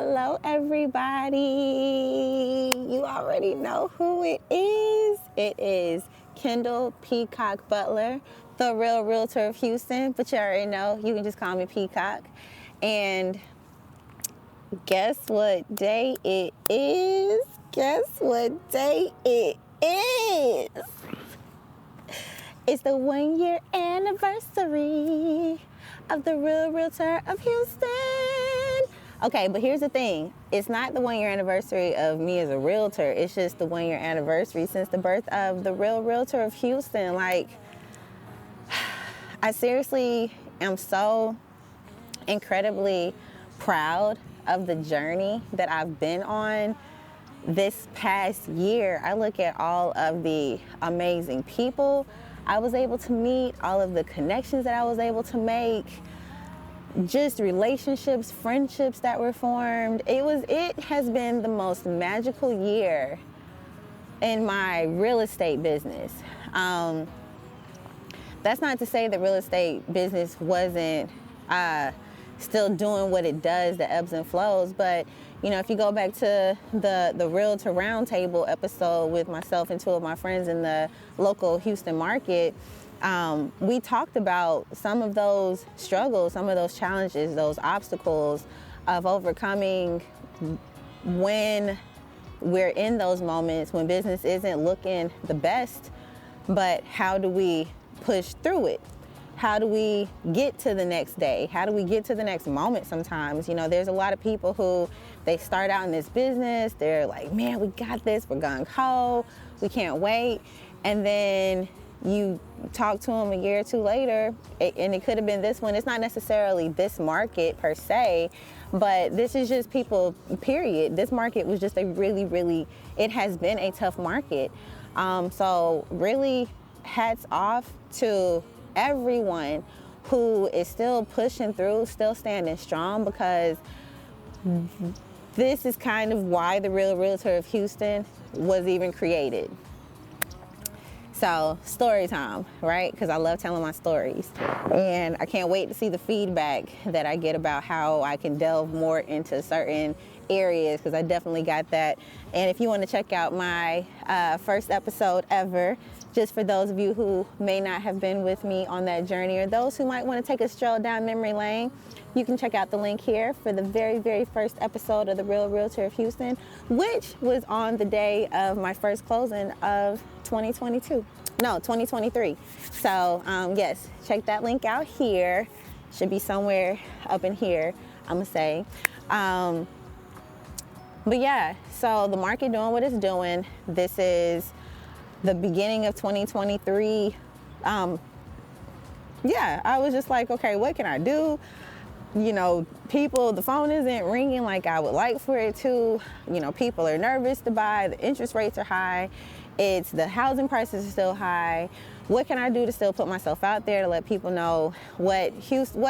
Hello, everybody. You already know who it is. It is Kendall Peacock Butler, the Real Realtor of Houston. But you already know, you can just call me Peacock. And guess what day it is? Guess what day it is? It's the 1-year anniversary of the Real Realtor of Houston. Okay, but here's the thing. It's not the 1-year anniversary of me as a realtor. It's just the 1-year anniversary since the birth of the Real Realtor of Houston. Like, I seriously am so incredibly proud of the journey that I've been on this past year. I look at all of the amazing people I was able to meet, all of the connections that I was able to make, just relationships, friendships that were formed. It has been the most magical year in my real estate business. That's not to say the real estate business wasn't still doing what it does, the ebbs and flows, but you know, if you go back to the Realtor Roundtable episode with myself and two of my friends in the local Houston market, we talked about some of those struggles, some of those challenges, those obstacles of overcoming when we're in those moments when business isn't looking the best, but how do we push through it? How do we get to the next day? How do we get to the next moment sometimes? You know, there's a lot of people who, they start out in this business, they're like, man, we got this, we're gung-ho, we can't wait. And then you talk to them a year or two later, and it could have been this one. It's not necessarily this market per se, but this is just people, period. This market was just a really, it has been a tough market. So really hats off to everyone who is still pushing through, still standing strong, because this is kind of why the Real Realtor of Houston was even created. So, story time, right? Because I love telling my stories. And I can't wait to see the feedback that I get about how I can delve more into certain areas, because I definitely got that. And if you want to check out my first episode ever, just for those of you who may not have been with me on that journey, or those who might want to take a stroll down memory lane, you can check out the link here for the very first episode of the Real Realtor of Houston, which was on the day of my first closing of 2023. So yes, check that link out here. Should be somewhere up in here, I'm gonna say. But yeah, so the market doing what it's doing. This is the beginning of 2023. Yeah, I was just like, okay, what can I do? You know, the phone isn't ringing like I would like for it to. You know, people are nervous to buy. The interest rates are high. The housing prices are still high. What can I do to still put myself out there to let people know what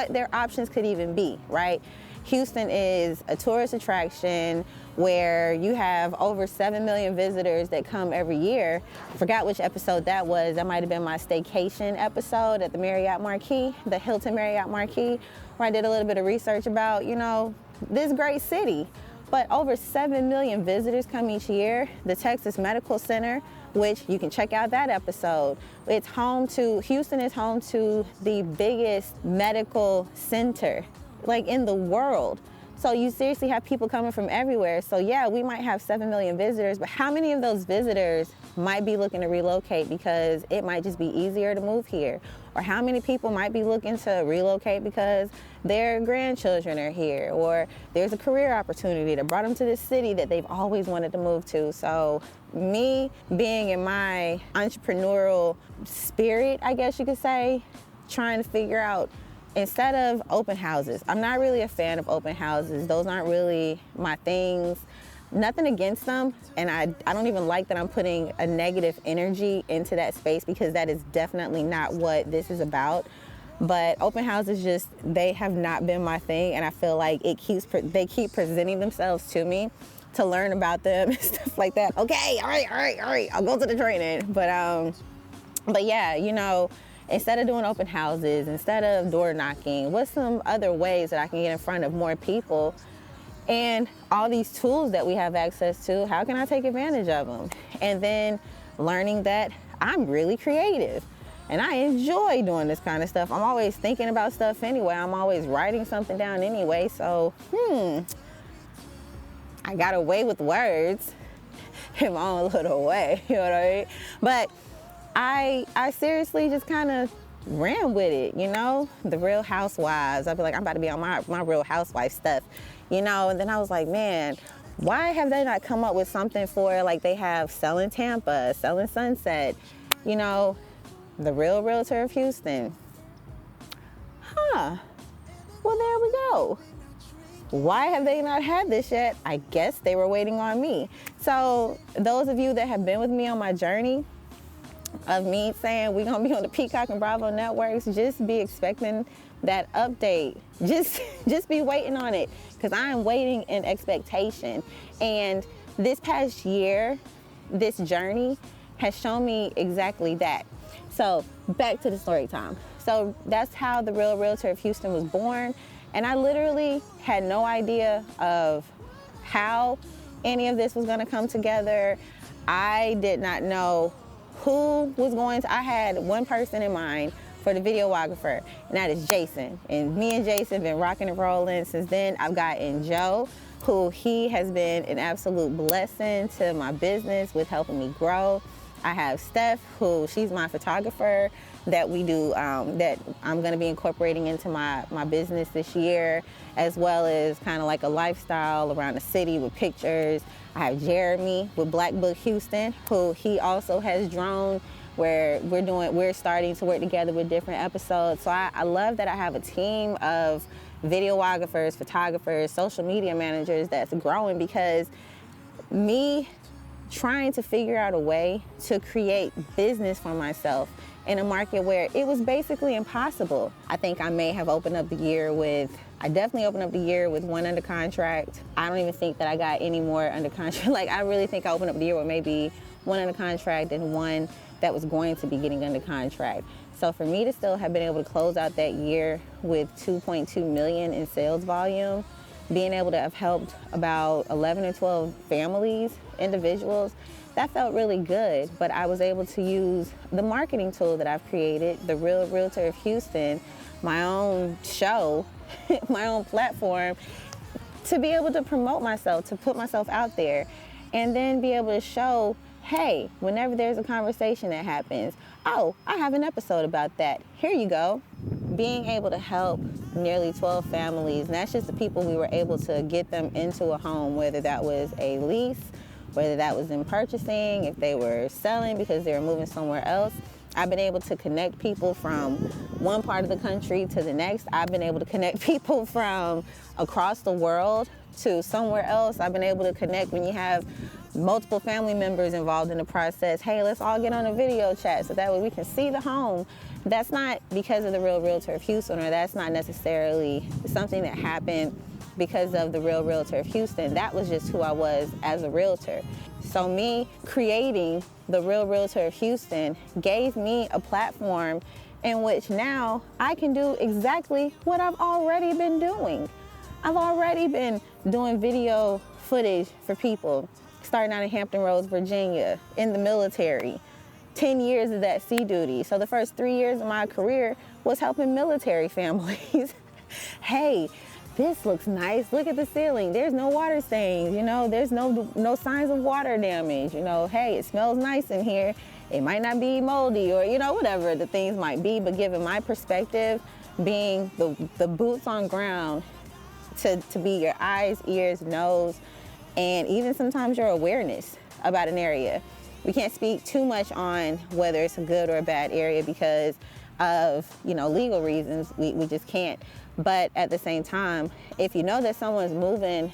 their options could even be, right? Houston is a tourist attraction where you have over 7 million visitors that come every year. I forgot which episode that was. That might have been my staycation episode at the Marriott Marquis, the Hilton Marriott Marquis, where I did a little bit of research about, you know, this great city. But over 7 million visitors come each year. The Texas Medical Center, which you can check out that episode. Houston is home to the biggest medical center, like, in the world. So you seriously have people coming from everywhere. So yeah, we might have 7 million visitors, but how many of those visitors might be looking to relocate because it might just be easier to move here? Or how many people might be looking to relocate because their grandchildren are here, or there's a career opportunity that brought them to this city that they've always wanted to move to? So me being in my entrepreneurial spirit, I guess you could say, trying to figure out, instead of open houses, I'm not really a fan of open houses. Those aren't really my things. Nothing against them, and I don't even like that I'm putting a negative energy into that space, because that is definitely not what this is about. But open houses, they have not been my thing, and I feel like they keep presenting themselves to me to learn about them and stuff like that. Okay, all right, I'll go to the training. But yeah, you know, instead of doing open houses, instead of door knocking, what's some other ways that I can get in front of more people And all these tools that we have access to, how can I take advantage of them? And then learning that I'm really creative and I enjoy doing this kind of stuff. I'm always thinking about stuff anyway. I'm always writing something down anyway. So, I got away with words in my own little way, you know what I mean? But I seriously just kind of ran with it, you know? The Real Housewives. I'd be like, I'm about to be on my Real Housewife stuff, you know? And then I was like, man, why have they not come up with something for, like, they have Selling Tampa, Selling Sunset, you know, the Real Realtor of Houston. Well, there we go. Why have they not had this yet? I guess they were waiting on me. So those of you that have been with me on my journey of me saying we're gonna be on the Peacock and Bravo networks, just be expecting that update. Just be waiting on it, because I am waiting in expectation. And this past year, this journey has shown me exactly that. So back to the story time. So that's how the Real Realtor of Houston was born. And I literally had no idea of how any of this was gonna come together. I did not know who was going to, I had one person in mind for the videographer, and that is Jason. And me and Jason have been rocking and rolling since then. I've gotten Joe, who he has been an absolute blessing to my business with helping me grow. I have Steph, who she's my photographer that we do, that I'm gonna be incorporating into my business this year, as well as kind of like a lifestyle around the city with pictures. I have Jeremy with Black Book Houston, who he also has drone, where we're starting to work together with different episodes. So I love that I have a team of videographers, photographers, social media managers that's growing, because me trying to figure out a way to create business for myself in a market where it was basically impossible. I think I may have opened up the year with, I definitely opened up the year with one under contract. I don't even think that I got any more under contract. Like, I really think I opened up the year with maybe one under contract and one that was going to be getting under contract. So for me to still have been able to close out that year with 2.2 million in sales volume, being able to have helped about 11 or 12 families, individuals, that felt really good. But I was able to use the marketing tool that I've created, the Real Realtor of Houston, my own show, my own platform, to be able to promote myself, to put myself out there, and then be able to show, hey, whenever there's a conversation that happens, oh, I have an episode about that. Here you go. Being able to help nearly 12 families, and that's just the people we were able to get them into a home, whether that was a lease, whether that was in purchasing, if they were selling because they were moving somewhere else. I've been able to connect people from one part of the country to the next. I've been able to connect people from across the world to somewhere else. I've been able to connect when you have multiple family members involved in the process. Hey, let's all get on a video chat so that way we can see the home. That's not because of the Real Realtor of Houston, or that's not necessarily something that happened because of the Real Realtor of Houston. That was just who I was as a realtor. So me creating the Real Realtor of Houston gave me a platform in which now I can do exactly what I've already been doing. I've already been doing video footage for people, starting out in Hampton Roads, Virginia, in the military. 10 years of that sea duty. So the first 3 years of my career was helping military families. Hey, this looks nice. Look at the ceiling. There's no water stains, you know, there's no signs of water damage. You know, hey, it smells nice in here. It might not be moldy, or, you know, whatever the things might be, but given my perspective, being the boots on ground, to be your eyes, ears, nose, and even sometimes your awareness about an area. We can't speak too much on whether it's a good or a bad area because of, you know, legal reasons. We just can't. But at the same time, if you know that someone's moving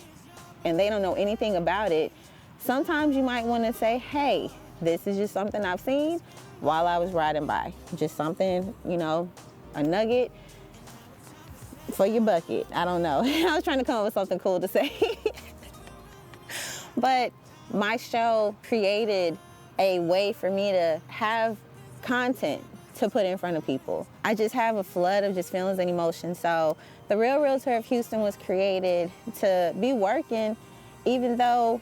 and they don't know anything about it, sometimes you might want to say, hey, this is just something I've seen while I was riding by. Just something, you know, a nugget for your bucket. I don't know. I was trying to come up with something cool to say. But my show created a way for me to have content to put in front of people. I just have a flood of just feelings and emotions. So the Real Realtor of Houston was created to be working, even though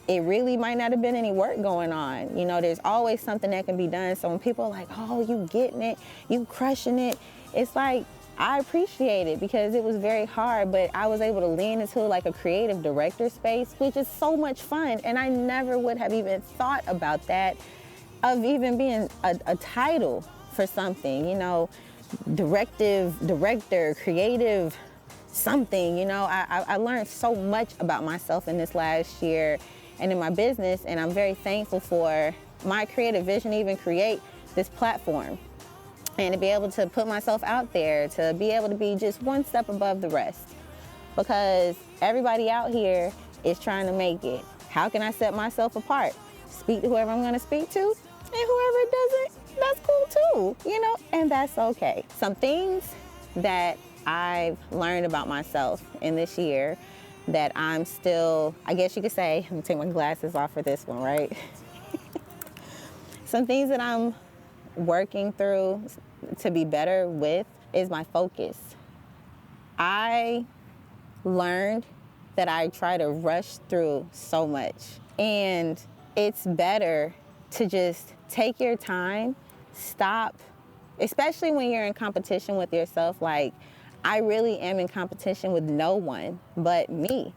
it really might not have been any work going on. You know, there's always something that can be done. So when people are like, oh, you getting it, you crushing it, it's like, I appreciate it because it was very hard, but I was able to lean into like a creative director space, which is so much fun. And I never would have even thought about that, of even being a title for something, you know, director, creative, something, you know. I learned so much about myself in this last year and in my business, and I'm very thankful for my creative vision to even create this platform and to be able to put myself out there, to be able to be just one step above the rest, because everybody out here is trying to make it. How can I set myself apart? Speak to whoever I'm going to speak to, and whoever doesn't, that's cool too, you know, and that's okay. Some things that I've learned about myself in this year that I'm still, I guess you could say, I'm gonna take my glasses off for this one, right? Some things that I'm working through to be better with is my focus. I learned that I try to rush through so much, and it's better to just take your time, stop, especially when you're in competition with yourself. Like, I really am in competition with no one but me.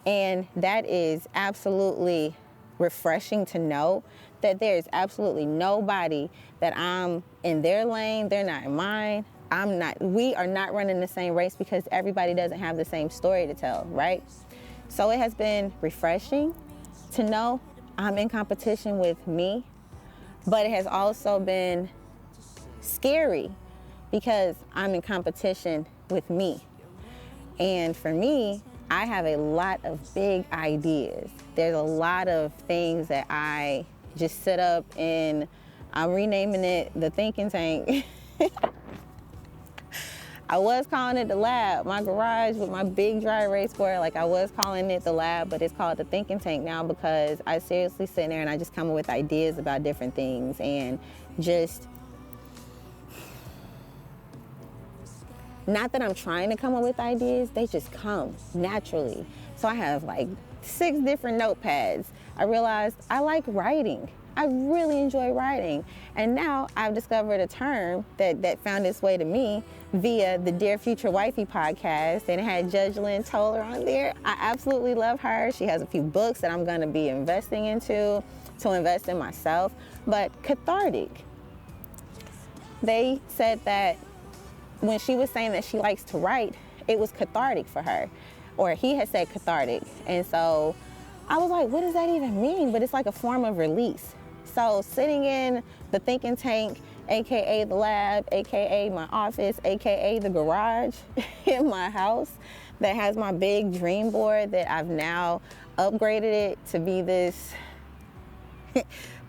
And that is absolutely refreshing to know that there's absolutely nobody that I'm in their lane, they're not in mine. I'm not, we are not running the same race because everybody doesn't have the same story to tell, right? So it has been refreshing to know I'm in competition with me, but it has also been scary because I'm in competition with me. And for me, I have a lot of big ideas. There's a lot of things that I just sit up and I'm renaming it the thinking tank. I was calling it the lab. My garage with my big dry erase board, like I was calling it the lab, but it's called the thinking tank now because I seriously sit there and I just come up with ideas about different things and just, not that I'm trying to come up with ideas, they just come naturally. So I have like 6 different notepads. I realized I like writing. I really enjoy writing. And now I've discovered a term that found its way to me via the Dear Future Wifey podcast, and it had Judge Lynn Toller on there. I absolutely love her. She has a few books that I'm gonna be investing into to invest in myself, but cathartic. They said that when she was saying that she likes to write, it was cathartic for her, or he had said cathartic. And so I was like, what does that even mean? But it's like a form of release. So sitting in the thinking tank, AKA the lab, AKA my office, AKA the garage in my house that has my big dream board that I've now upgraded it to be this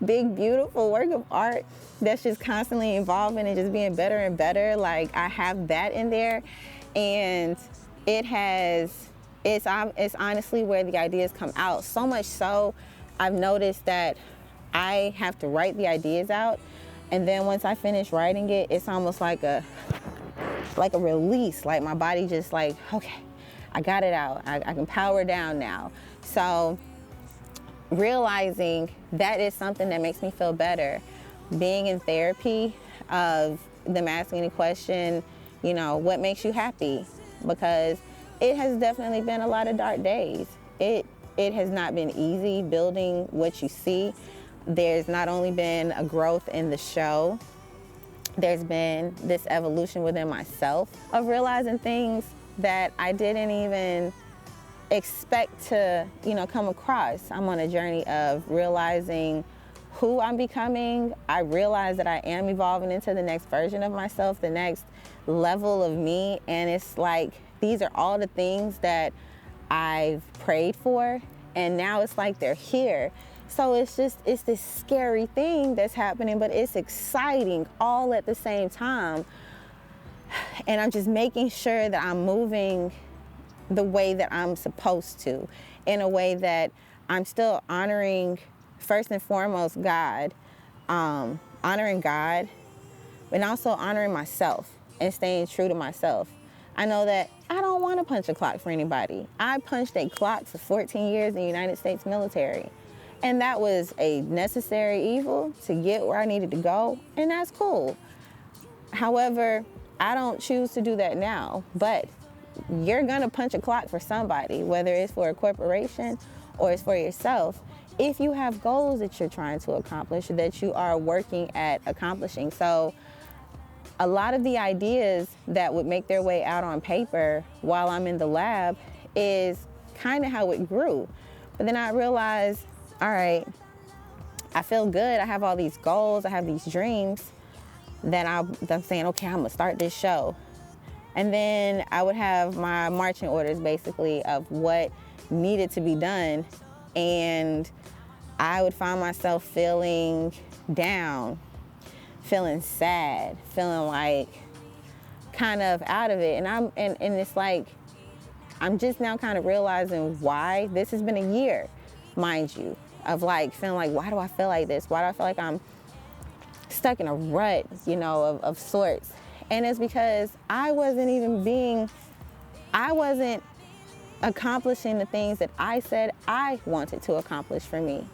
big, beautiful work of art that's just constantly evolving and just being better and better. Like, I have that in there, and it's honestly where the ideas come out. So much so, I've noticed that I have to write the ideas out, and then once I finish writing it, it's almost like a release. Like, my body just like, okay, I got it out. I can power down now. So realizing that is something that makes me feel better. Being in therapy, of them asking the question, you know, what makes you happy? Because it has definitely been a lot of dark days. It has not been easy building what you see. There's not only been a growth in the show, there's been this evolution within myself of realizing things that I didn't even expect to, you know, come across. I'm on a journey of realizing who I'm becoming. I realize that I am evolving into the next version of myself, the next level of me. And it's like, these are all the things that I've prayed for, and now it's like they're here. So it's this scary thing that's happening, but it's exciting all at the same time. And I'm just making sure that I'm moving the way that I'm supposed to, in a way that I'm still honoring, first and foremost, God, honoring God, and also honoring myself and staying true to myself. I know that I don't want to punch a clock for anybody. I punched a clock for 14 years in the United States military. And that was a necessary evil to get where I needed to go, and that's cool. However, I don't choose to do that now, but you're gonna punch a clock for somebody, whether it's for a corporation or it's for yourself, if you have goals that you're trying to accomplish, that you are working at accomplishing. So a lot of the ideas that would make their way out on paper while I'm in the lab is kind of how it grew. But then I realized, all right, I feel good. I have all these goals. I have these dreams that I'm saying, okay, I'm gonna start this show. And then I would have my marching orders basically of what needed to be done. And I would find myself feeling down, feeling sad, feeling like kind of out of it. And it's like, I'm just now kind of realizing why this has been a year, mind you, of like feeling like, why do I feel like this? Why do I feel like I'm stuck in a rut, of sorts? And it's because I wasn't accomplishing the things that I said I wanted to accomplish for me.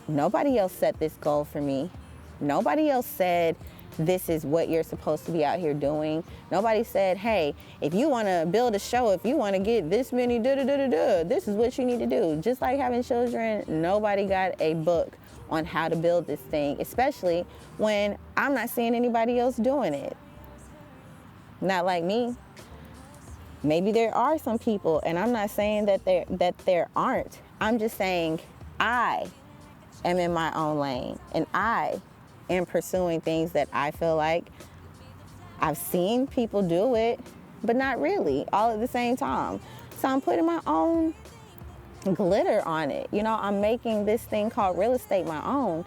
Nobody else set this goal for me. Nobody else said, this is what you're supposed to be out here doing. Nobody said, hey, if you want to build a show, if you want to get this many this is what you need to do. Just like having children, nobody got a book on how to build this thing, especially when I'm not seeing anybody else doing it. Not like me. Maybe there are some people, and I'm not saying that there aren't. I'm just saying I am in my own lane, and I am pursuing things that I feel like I've seen people do it, but not really all at the same time. So I'm putting my own glitter on it. I'm making this thing called real estate my own.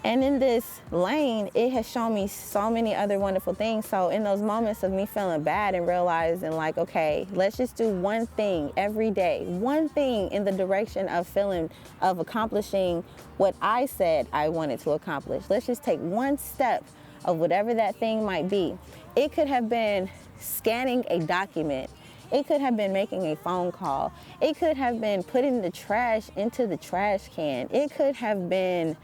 And in this lane, it has shown me so many other wonderful things. So in those moments of me feeling bad and realizing like, okay, let's just do one thing every day, one thing in the direction of accomplishing what I said I wanted to accomplish. Let's just take one step of whatever that thing might be. It could have been scanning a document. It could have been making a phone call. It could have been putting the trash into the trash can. It could have been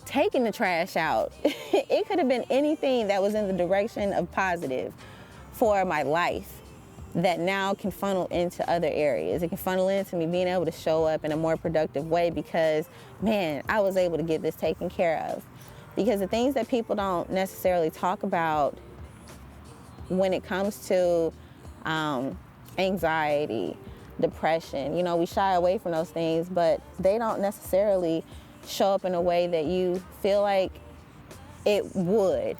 taking the trash out. It could have been anything that was in the direction of positive for my life that now can funnel into other areas. It can funnel into me being able to show up in a more productive way because, man, I was able to get this taken care of. Because the things that people don't necessarily talk about when it comes to anxiety, depression, we shy away from those things, but they don't necessarily show up in a way that you feel like it would.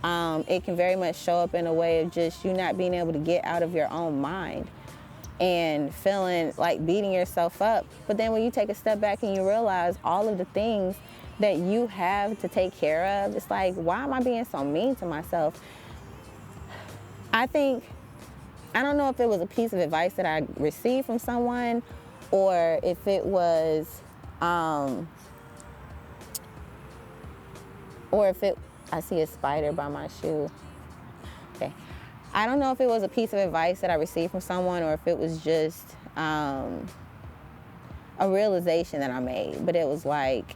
It can very much show up in a way of just you not being able to get out of your own mind and feeling like beating yourself up. But then when you take a step back and you realize all of the things that you have to take care of, it's like, why am I being so mean to myself? I don't know if it was a piece of advice that I received from someone or if it was I see a spider by my shoe. Okay. I don't know if it was a piece of advice that I received from someone or if it was just a realization that I made. But it was like,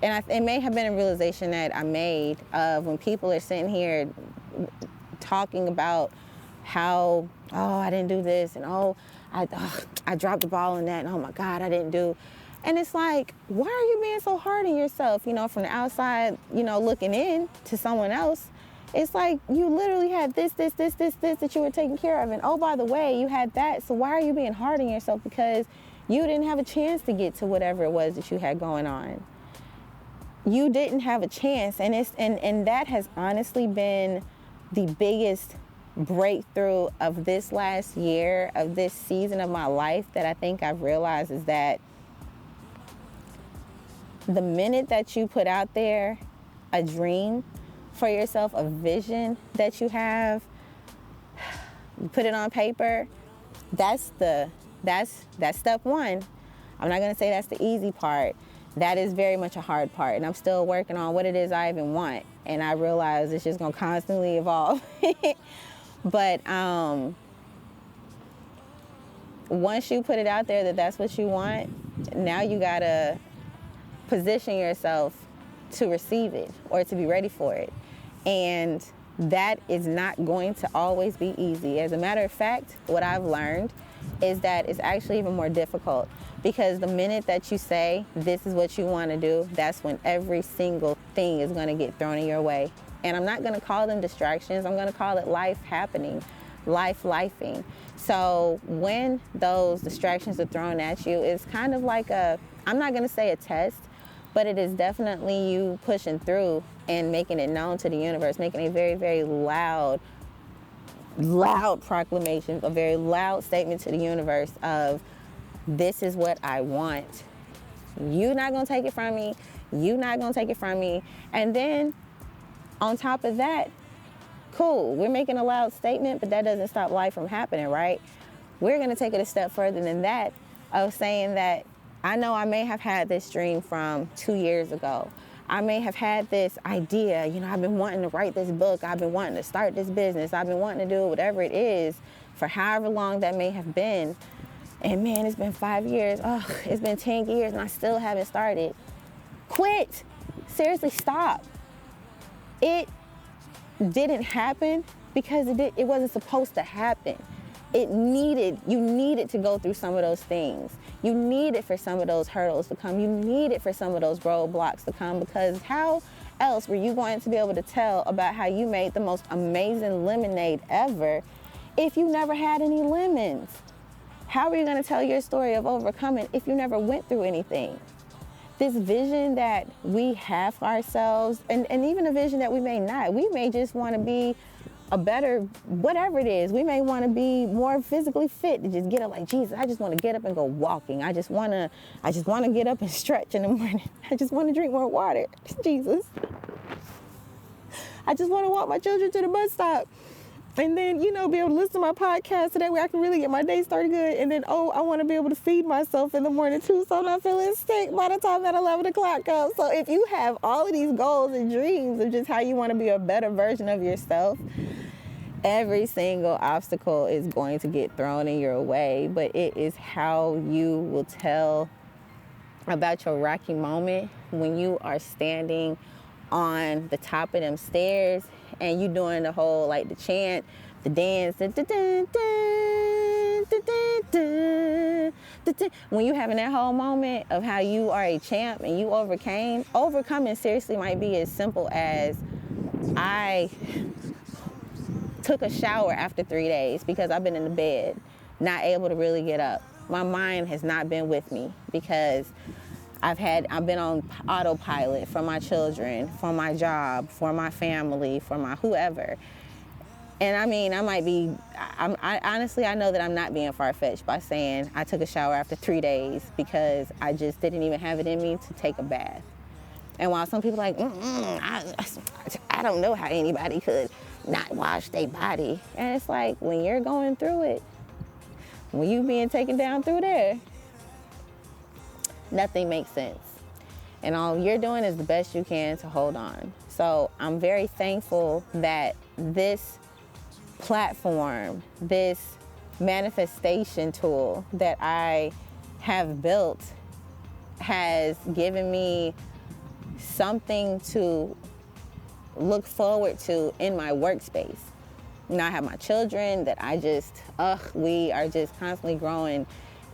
it may have been a realization that I made of when people are sitting here talking about how, I didn't do this, and I dropped the ball on that, and oh my God, I didn't do. And it's like, why are you being so hard on yourself? From the outside, looking in to someone else, it's like you literally had this that you were taking care of. And oh, by the way, you had that. So why are you being hard on yourself? Because you didn't have a chance to get to whatever it was that you had going on. You didn't have a chance. And that has honestly been the biggest breakthrough of this last year, of this season of my life, that I think I've realized is that the minute that you put out there a dream for yourself, a vision that you have, you put it on paper, that's step one. I'm not gonna say that's the easy part. that is very much a hard part. And I'm still working on what it is I even want. And I realize it's just going to constantly evolve. But once you put it out there that that's what you want, now you got to position yourself to receive it or to be ready for it. And that is not going to always be easy. As a matter of fact, what I've learned is that it's actually even more difficult, because the minute that you say this is what you want to do, that's when every single thing is going to get thrown in your way. And I'm not going to call them distractions. I'm going to call it life happening, lifing. So when those distractions are thrown at you, it's kind of like I'm not going to say a test, but it is definitely you pushing through and making it known to the universe, making a very, very loud proclamation, a very loud statement to the universe of, this is what I want. You're not gonna take it from me. You're not gonna take it from me. And then on top of that, cool, we're making a loud statement, but that doesn't stop life from happening, right? We're gonna take it a step further than that, of saying that I know I may have had this dream from 2 years ago. I may have had this idea, I've been wanting to write this book. I've been wanting to start this business. I've been wanting to do whatever it is for however long that may have been. And man, it's been 5 years. Oh, it's been 10 years and I still haven't started. Quit. Seriously, stop. It didn't happen because it wasn't supposed to happen. You needed to go through some of those things. You needed for some of those hurdles to come. You needed for some of those roadblocks to come, because how else were you going to be able to tell about how you made the most amazing lemonade ever if you never had any lemons? How are you going to tell your story of overcoming if you never went through anything? This vision that we have for ourselves, and even a vision that we may not, we may just want to be a better, whatever it is. We may want to be more physically fit, to just get up like, Jesus, I just want to get up and go walking. I just want to get up and stretch in the morning. I just want to drink more water. Jesus. I just want to walk my children to the bus stop. And then, be able to listen to my podcast so that way I can really get my day started good. And then, I want to be able to feed myself in the morning too, so I'm not feeling sick by the time that 11 o'clock comes. So if you have all of these goals and dreams of just how you want to be a better version of yourself, every single obstacle is going to get thrown in your way. But it is how you will tell about your rocky moment when you are standing on the top of them stairs and you doing the whole, like, the chant, the dance, when you having that whole moment of how you are a champ and you overcoming seriously might be as simple as, I took a shower after 3 days because I've been in the bed, not able to really get up. My mind has not been with me because I've been on autopilot for my children, for my job, for my family, for my whoever. And I mean, I honestly, I know that I'm not being far-fetched by saying I took a shower after 3 days because I just didn't even have it in me to take a bath. And while some people are like, I don't know how anybody could not wash their body. And it's like, when you're going through it, when you being taken down through there, nothing makes sense. And all you're doing is the best you can to hold on. So I'm very thankful that this platform, this manifestation tool that I have built has given me something to look forward to in my workspace. I have my children that we are just constantly growing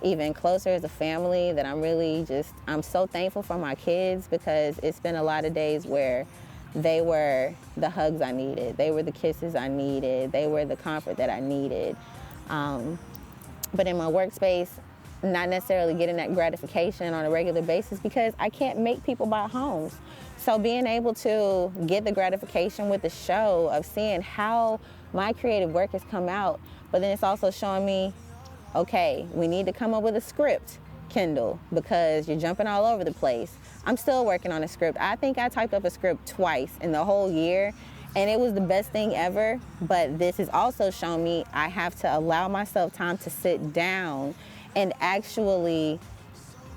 even closer as a family, that I'm so thankful for my kids, because it's been a lot of days where they were the hugs I needed. They were the kisses I needed. They were the comfort that I needed. But in my workspace, not necessarily getting that gratification on a regular basis because I can't make people buy homes. So being able to get the gratification with the show of seeing how my creative work has come out, but then it's also showing me, okay, we need to come up with a script, Kendall, because you're jumping all over the place. I'm still working on a script. I think I typed up a script twice in the whole year, and it was the best thing ever. But this has also shown me I have to allow myself time to sit down and actually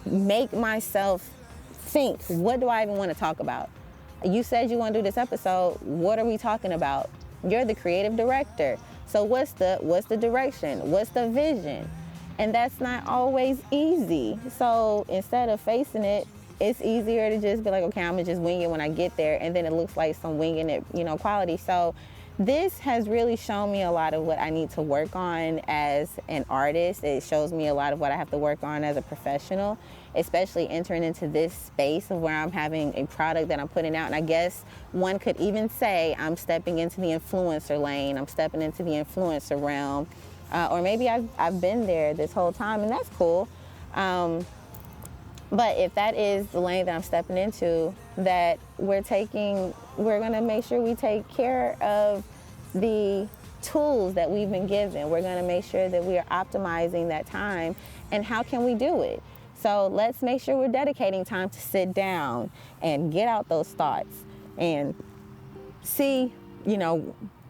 make myself think, what do I even want to talk about? You said you want to do this episode. What are we talking about? You're the creative director. So what's the direction? What's the vision? And that's not always easy. So instead of facing it, it's easier to just be like, okay, I'm gonna just wing it when I get there, and then it looks like some winging it, quality. So this has really shown me a lot of what I need to work on as an artist. It shows me a lot of what I have to work on as a professional, especially entering into this space of where I'm having a product that I'm putting out. And I guess one could even say I'm stepping into the influencer lane. I'm stepping into the influencer realm. Or maybe I've been there this whole time, and that's cool. But if that is the lane that I'm stepping into, that we're going to make sure we take care of the tools that we've been given. We're going to make sure that we are optimizing that time. And how can we do it? So let's make sure we're dedicating time to sit down and get out those thoughts and see,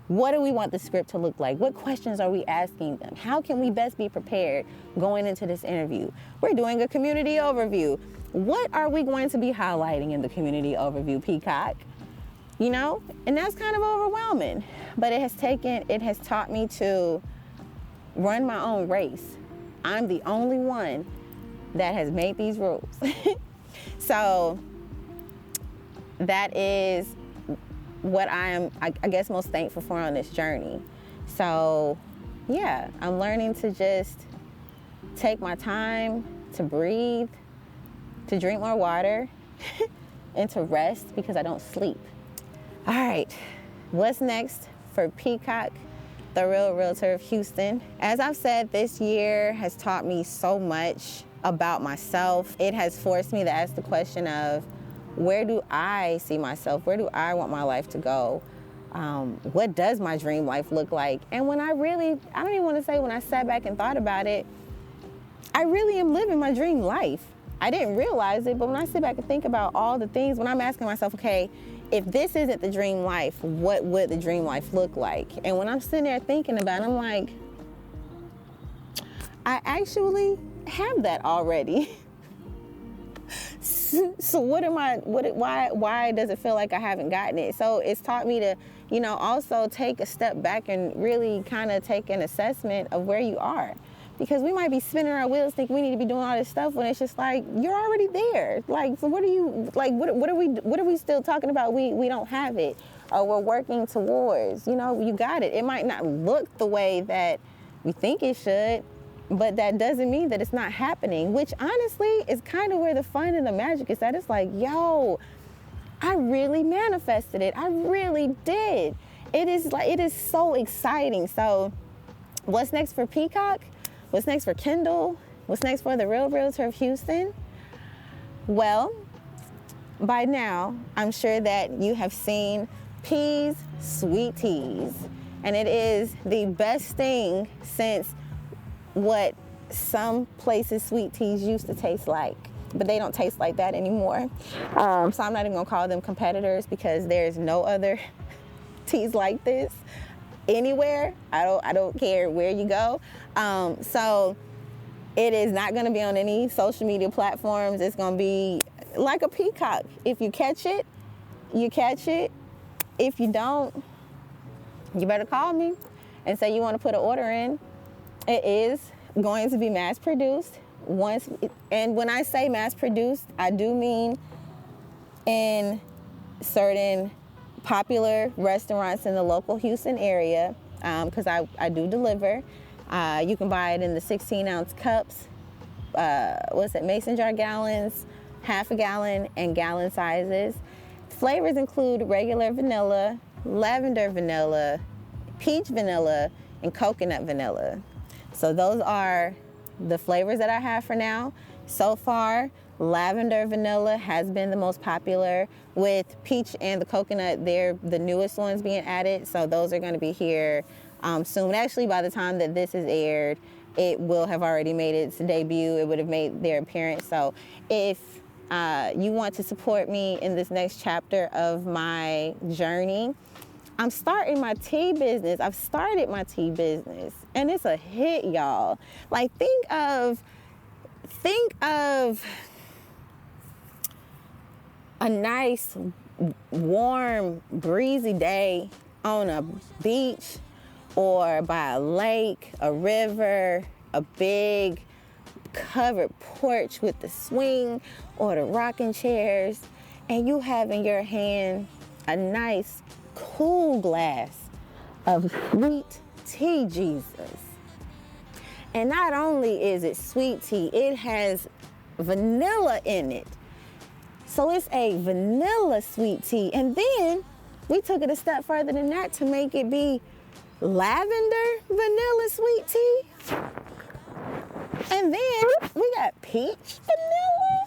what do we want the script to look like? What questions are we asking them? How can we best be prepared going into this interview? We're doing a community overview. What are we going to be highlighting in the community overview, Peacock? And that's kind of overwhelming, but it has taught me to run my own race. I'm the only one that has made these rules. So that is what I am, I guess, most thankful for on this journey. So yeah, I'm learning to just take my time to breathe, to drink more water, and to rest because I don't sleep. All right, what's next for Peacock, the Real Realtor of Houston? As I've said, this year has taught me so much about myself. It has forced me to ask the question of, where do I see myself? Where do I want my life to go? What does my dream life look like? And when I don't even want to say when I sat back and thought about it, I really am living my dream life. I didn't realize it, but when I sit back and think about all the things, when I'm asking myself, okay, if this isn't the dream life, what would the dream life look like? And when I'm sitting there thinking about it, I'm like, I actually have that already. So why does it feel like I haven't gotten it? So it's taught me to, also take a step back and really kind of take an assessment of where you are. Because we might be spinning our wheels thinking we need to be doing all this stuff when it's just like, you're already there. Like, so what are we still talking about? We don't have it, or we're working towards, you got it. It might not look the way that we think it should, but that doesn't mean that it's not happening, which honestly is kind of where the fun and the magic is at. It's like, yo, I really manifested it. I really did. It is so exciting. So what's next for Peacock? What's next for Kendall? What's next for the Real Realtor of Houston? Well, by now, I'm sure that you have seen Peas Sweet Teas. And it is the best thing since what some places sweet teas used to taste like, but they don't taste like that anymore. So I'm not even gonna call them competitors because there's no other teas like this anywhere. I don't care where you go. So it is not gonna be on any social media platforms. It's gonna be like a Peacock. If you catch it, you catch it. If you don't, you better call me and say you wanna put an order in. It is going to be mass produced and when I say mass produced, I do mean in certain popular restaurants in the local Houston area, because I do deliver. You can buy it in the 16-ounce cups, mason jar gallons, half a gallon, and gallon sizes. Flavors include regular vanilla, lavender vanilla, peach vanilla, and coconut vanilla. So those are the flavors that I have for now. So far, lavender vanilla has been the most popular, with peach and the coconut, they're the newest ones being added. So those are gonna be here soon. Actually, by the time that this is aired, it will have already made its debut. It would have made their appearance. So if you want to support me in this next chapter of my journey, I'm starting my tea business. I've started my tea business and it's a hit, y'all. Like think of a nice, warm, breezy day on a beach or by a lake, a river, a big covered porch with the swing or the rocking chairs, and you have in your hand a nice, cool glass of sweet tea, Jesus. And not only is it sweet tea, it has vanilla in it. So it's a vanilla sweet tea. And then we took it a step further than that to make it be lavender vanilla sweet tea. And then we got peach vanilla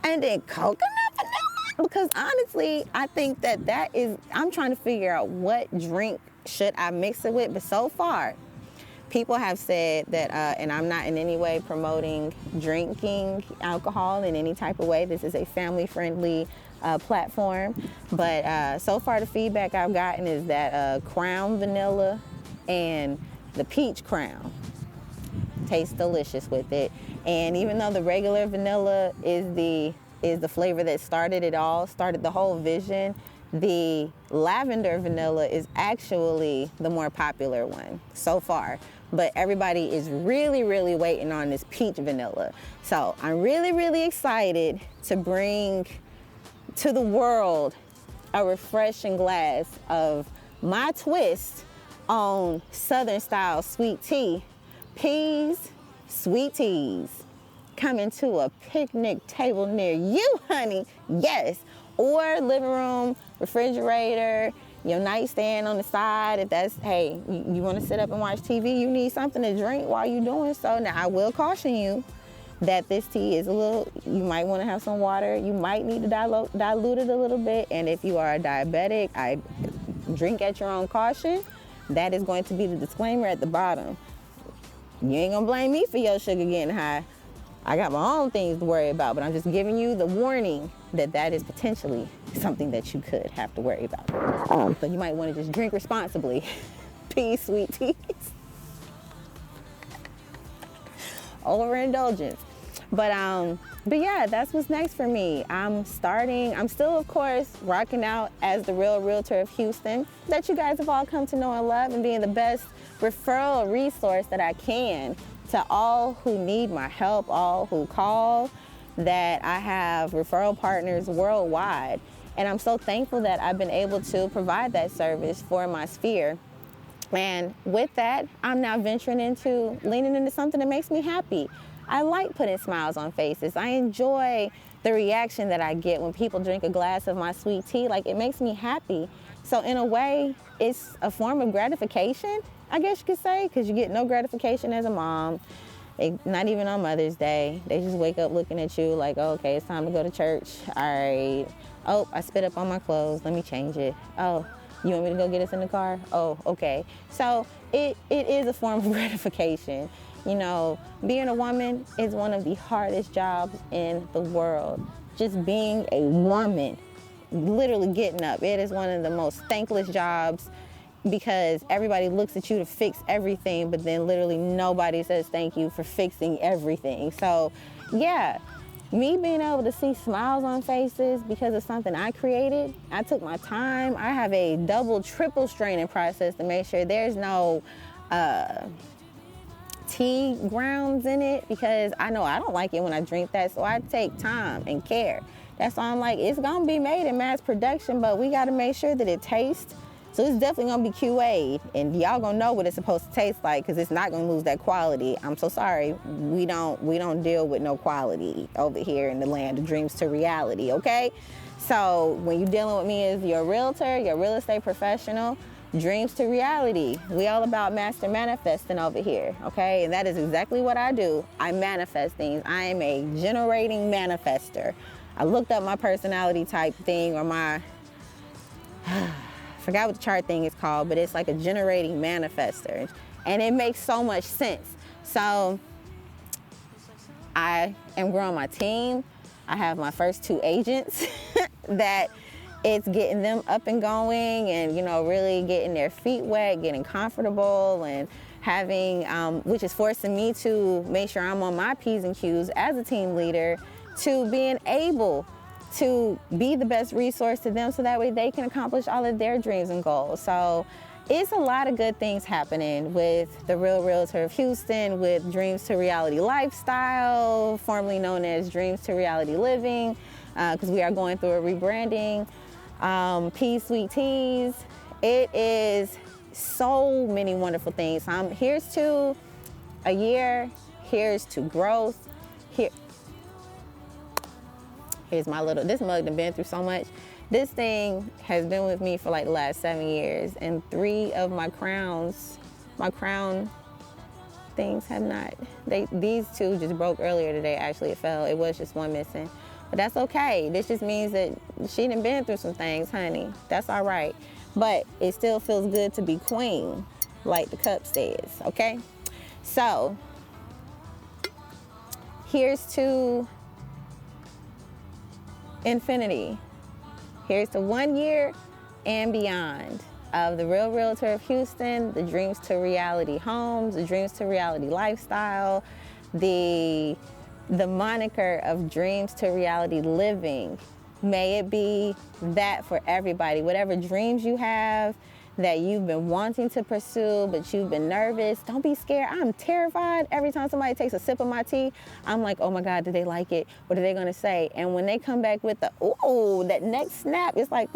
and then coconut vanilla. Because honestly, I think that is, I'm trying to figure out what drink should I mix it with. But so far, people have said that, and I'm not in any way promoting drinking alcohol in any type of way. This is a family-friendly platform. But so far, the feedback I've gotten is that Crown Vanilla and the Peach Crown tastes delicious with it. And even though the regular vanilla is the flavor that started it all, started the whole vision, the lavender vanilla is actually the more popular one so far. But everybody is really, really waiting on this peach vanilla. So I'm really, really excited to bring to the world a refreshing glass of my twist on Southern style sweet tea. Peas, sweet teas, coming to a picnic table near you, honey. Yes. Or living room, refrigerator, your nightstand on the side. If that's, hey, you want to sit up and watch TV, you need something to drink while you're doing so. Now, I will caution you that this tea is a little, you might want to have some water. You might need to dilute it a little bit. And if you are a diabetic, I drink at your own caution. That is going to be the disclaimer at the bottom. You ain't gonna blame me for your sugar getting high. I got my own things to worry about, but I'm just giving you the warning that that is potentially something that you could have to worry about. So you might want to just drink responsibly. Peace, sweet teas. Overindulgence. But yeah, that's what's next for me. I'm still, of course, rocking out as the Real Realtor of Houston, that you guys have all come to know and love, and being the best referral resource that I can to all who need my help, all who call, that I have referral partners worldwide. And I'm so thankful that I've been able to provide that service for my sphere. And with that, I'm now venturing into leaning into something that makes me happy. I like putting smiles on faces. I enjoy the reaction that I get when people drink a glass of my sweet tea. Like, it makes me happy. So in a way, it's a form of gratification, I guess you could say, because you get no gratification as a mom. Not even on Mother's Day. They just wake up looking at you like, oh, okay, it's time to go to church. All right. Oh, I spit up on my clothes. Let me change it. Oh, you want me to go get us in the car? Oh, okay. So it is a form of gratification. You know, being a woman is one of the hardest jobs in the world. Just being a woman, literally getting up. It is one of the most thankless jobs, because everybody looks at you to fix everything, but then literally nobody says thank you for fixing everything. So yeah, me being able to see smiles on faces because of something I created, I took my time. I have a double, triple straining process to make sure there's no tea grounds in it, because I know I don't like it when I drink that, so I take time and care. That's why I'm like, it's gonna be made in mass production, but we gotta make sure that it tastes. So it's definitely gonna be QA'd, and y'all gonna know what it's supposed to taste like, because it's not gonna lose that quality. I'm so sorry, we don't deal with no quality over here in the land of dreams to reality, okay? So when you're dealing with me as your realtor, your real estate professional, dreams to reality. We all about master manifesting over here, okay? And that is exactly what I do. I manifest things. I am a generating manifester. I looked up my personality type thing, or my forgot what the chart thing is called, but it's like a generating manifester, and it makes so much sense. So I am growing my team. I have my first 2 agents that it's getting them up and going, and you know, really getting their feet wet, getting comfortable, and having which is forcing me to make sure I'm on my P's and Q's as a team leader, to being able to be the best resource to them so that way they can accomplish all of their dreams and goals. So it's a lot of good things happening with the Real Realtor of Houston, with Dreams to Reality Lifestyle, formerly known as Dreams to Reality Living, because we are going through a rebranding. Peas, Sweet Teas. It is so many wonderful things. Here's to a year. Here's to growth. Here's my little, this mug done been through so much. This thing has been with me for like the last 7 years, and 3 of my crown things have not. These 2 just broke earlier today. Actually, it fell. It was just one missing. But that's okay. This just means that she done been through some things, honey. That's all right. But it still feels good to be queen, like the cup says, okay? So, here's to infinity. Here's to 1 year and beyond of the Real Realtor of Houston, the Dreams to Reality Homes, the Dreams to Reality Lifestyle, the moniker of Dreams to Reality Living. May it be that for everybody. Whatever dreams you have that you've been wanting to pursue, but you've been nervous, don't be scared. I'm terrified. Every time somebody takes a sip of my tea, I'm like, oh my God, did they like it? What are they gonna say? And when they come back with the, ooh, that next snap, it's like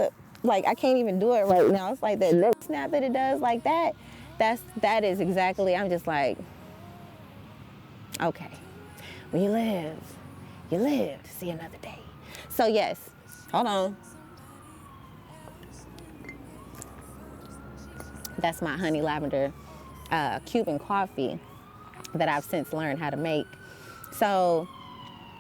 I can't even do it right now. It's like that next snap that it does like that. That is exactly, I'm just like, okay, when you live to see another day. So yes, hold on. That's my honey lavender Cuban coffee that I've since learned how to make. So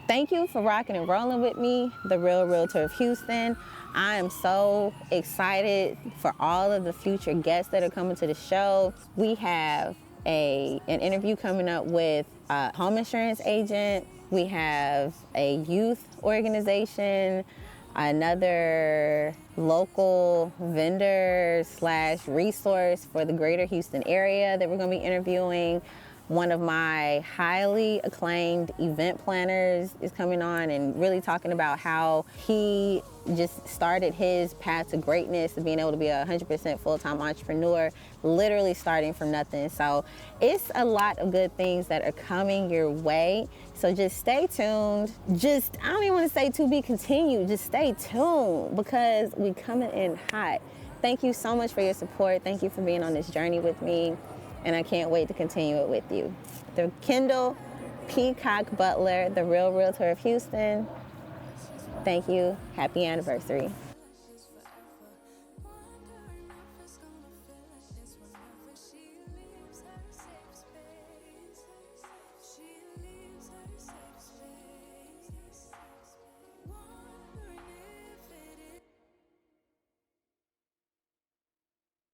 thank you for rocking and rolling with me, the Real Realtor of Houston. I am so excited for all of the future guests that are coming to the show. We have an interview coming up with a home insurance agent. We have a youth organization, another local vendor / resource for the greater Houston area that we're going to be interviewing. One of my highly acclaimed event planners is coming on and really talking about how he just started his path to greatness of being able to be a 100% full-time entrepreneur, literally starting from nothing. So it's a lot of good things that are coming your way. So just stay tuned. I don't even want to say to be continued, just stay tuned because we coming in hot. Thank you so much for your support. Thank you for being on this journey with me. And I can't wait to continue it with you. The Kendall Butler, the Real Realtor of Houston. Thank you. Happy anniversary.